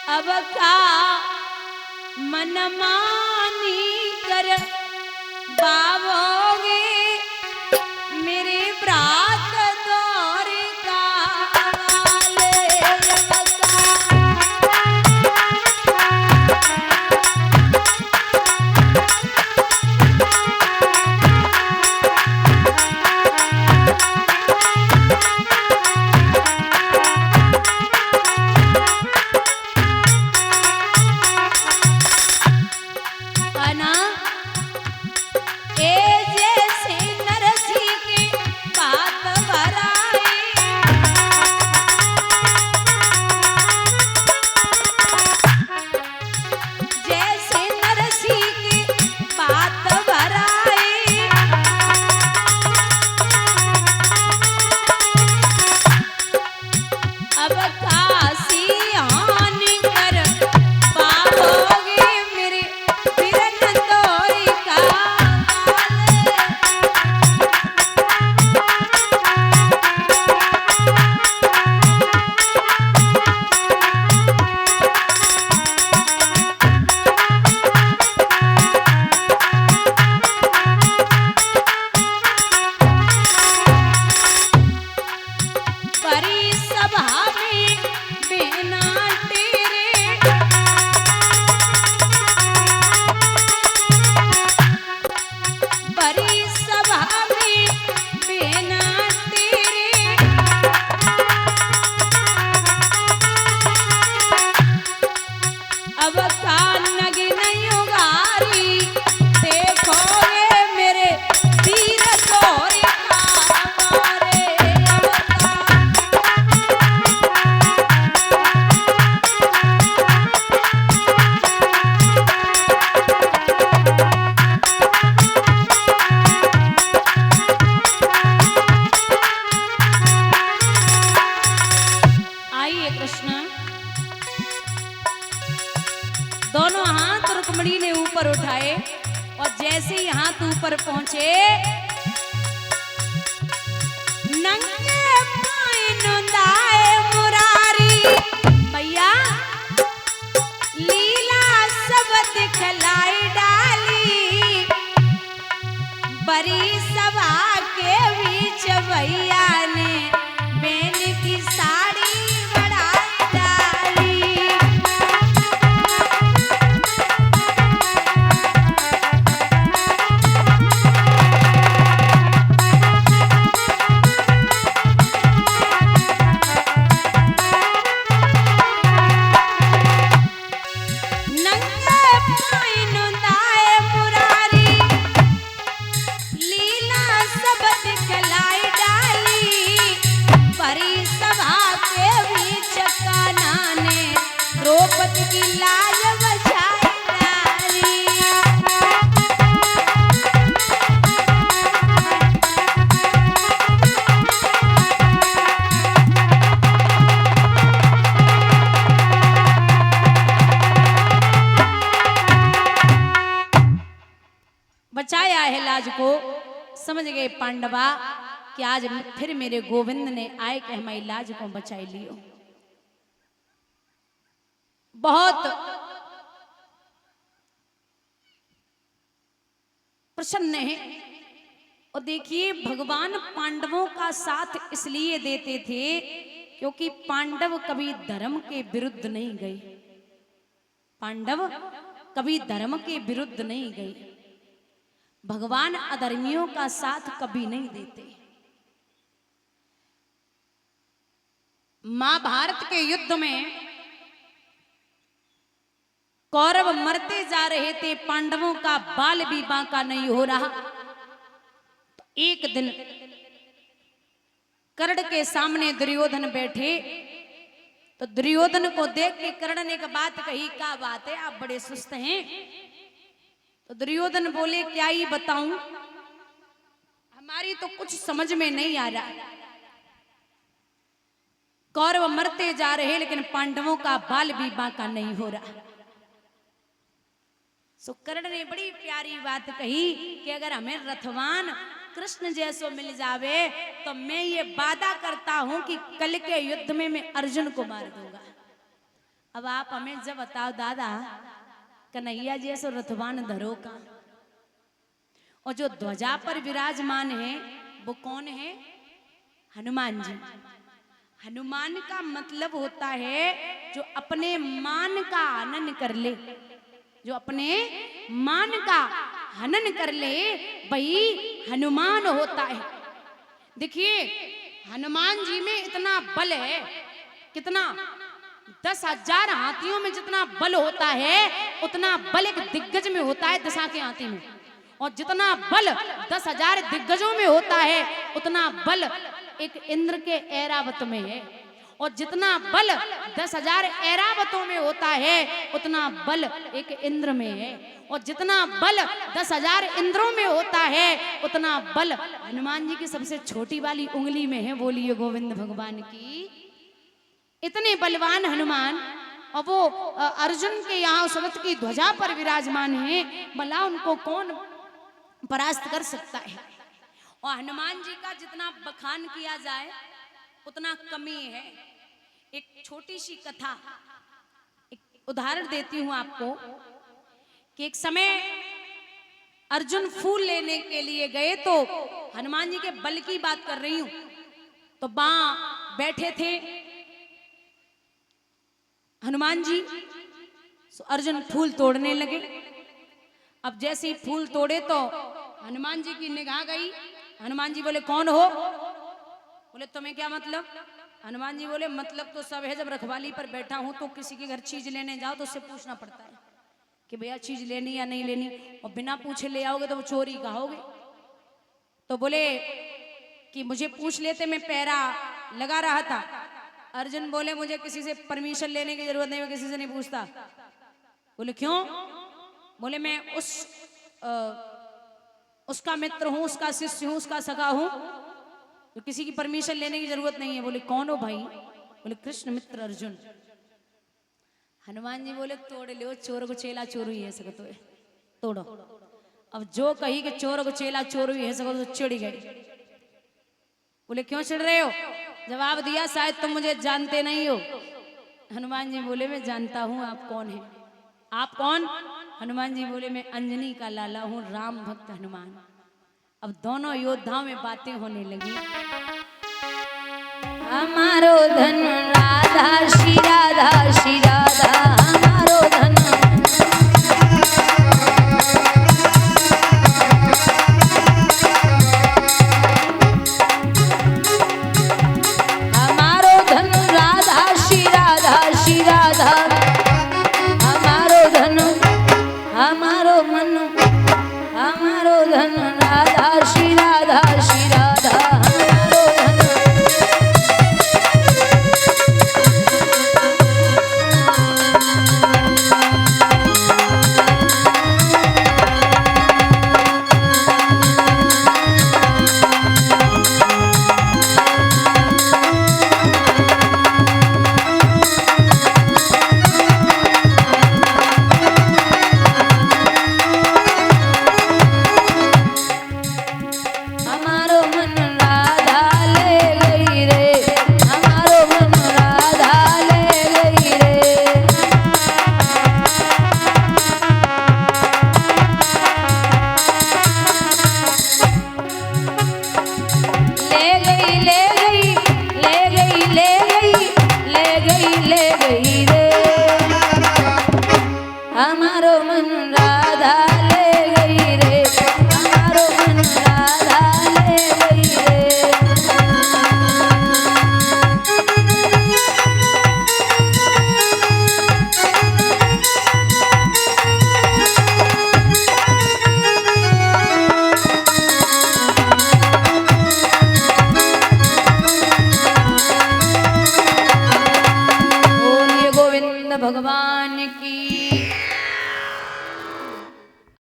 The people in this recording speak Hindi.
अब का मनमानी कर बावोगे मेरे ब्रात दौर का ऊपर उठाए और जैसे ही हाथ ऊपर पहुंचे नंगे पांव नंदाए मुरारी भैया लीला सब दिखलाई डाली बड़ी सभा के बीच भैया ने बेन की साड़ी की लाज बचाई नारी बचाया है लाज को। समझ गए पांडवा कि आज फिर मेरे गोविंद ने आए कि हमारी लाज को बचाई लियो। बहुत प्रसन्न है। और देखिए भगवान पांडवों का साथ इसलिए देते थे क्योंकि पांडव कभी धर्म के विरुद्ध नहीं गए। पांडव कभी धर्म के विरुद्ध नहीं गए। भगवान अधर्मियों का साथ कभी नहीं देते। महाभारत के युद्ध में कौरव मरते जा रहे थे, पांडवों का बाल भी बांका नहीं हो रहा। तो एक दिन कर्ण के सामने दुर्योधन बैठे तो दुर्योधन को देख के कर्ण ने एक बात कही, क्या बात है आप बड़े सुस्त हैं? तो दुर्योधन बोले क्या ही बताऊं, हमारी तो कुछ समझ में नहीं आ रहा। कौरव मरते जा रहे लेकिन पांडवों का बाल भी बांका नहीं हो रहा। सो कर्ण ने बड़ी प्यारी बात कही कि अगर हमें रथवान कृष्ण जैसो मिल जावे तो मैं ये वादा करता हूं कि कल के युद्ध में मैं अर्जुन को मार दूंगा। अब आप हमें जब बताओ दादा, कन्हैया जी ऐसो रथवान धरो का, और जो ध्वजा पर विराजमान है वो कौन है? हनुमान जी। हनुमान का मतलब होता है जो अपने मान का हनन कर ले, जो अपने मान का हनन कर ले वही हनुमान होता है। देखिए हनुमान जी में इतना बल है, कितना 10,000 हाथियों में जितना बल होता है उतना बल एक दिग्गज में होता है दशा के हाथी में, और जितना बल 10,000 दिग्गजों में होता है उतना बल एक इंद्र के ऐरावत में है, और जितना बल 10,000 ऐरावतों में होता है उतना बल एक इंद्र में है, और जितना बल 10,000 इंद्रों में होता है उतना बल हनुमान जी की सबसे छोटी वाली उंगली में है। बोलिए गोविंद भगवान की। इतने बलवान हनुमान, और वो अर्जुन के यहाँ सुरथ की ध्वजा पर विराजमान है, भला उनको कौन परास्त कर सकता है। और हनुमान जी का जितना बखान किया जाए उतना कमी है। एक छोटी सी कथा, एक उदाहरण देती हूं आपको कि एक समय अर्जुन फूल लेने के लिए गए, तो हनुमान जी के बल की बात कर रही हूं, तो वहां बैठे थे हनुमान जी, तो अर्जुन फूल तोड़ने लगे। अब जैसे ही फूल तोड़े तो हनुमान जी की निगाह गई। हनुमान जी बोले कौन हो? बोले तुम्हें क्या मतलब? हनुमान जी बोले मतलब तो सब है, जब रखवाली पर बैठा हूं तो किसी के घर चीज लेने जाओ तो उससे पूछना पड़ता है कि भैया चीज लेनी या नहीं लेनी, और बिना पूछे ले आओगे तो वो चोरी कहोगे। तो बोले कि मुझे पूछ लेते, मैं पैरा लगा रहा था। अर्जुन बोले मुझे किसी से परमिशन लेने की जरूरत नहीं, मैं किसी से नहीं पूछता। बोले क्यों? बोले मैं उसका मित्र हूं, उसका शिष्य हूं, उसका सखा हूं, तो किसी की परमिशन लेने की जरूरत नहीं है। बोले कौन हो भाई? बोले कृष्ण मित्र अर्जुन। हनुमान जी बोले तोड़ लो, चोर को चेला चोर हुई है सको तो तोड़ो। अब जो कही कि चोर को चेला चोर हुई है सको तो चिढ़ गई। बोले क्यों चिढ़ रहे हो? जवाब दिया शायद तुम मुझे जानते नहीं हो। हनुमान जी बोले मैं जानता हूं, आप कौन है? आप कौन? हनुमान जी बोले मैं अंजनी का लाला हूं, राम भक्त हनुमान। अब दोनों योद्धाओं में बातें होने लगी। हमारो धन राधा श्री राधा श्री राधा, हमारो धन हमारो धन राधा श्री राधा श्री राधा, हमारो धन हमारो मन, हमारो धन राधा श्री राधा श्री राधा, हमारो धन। हमारो मन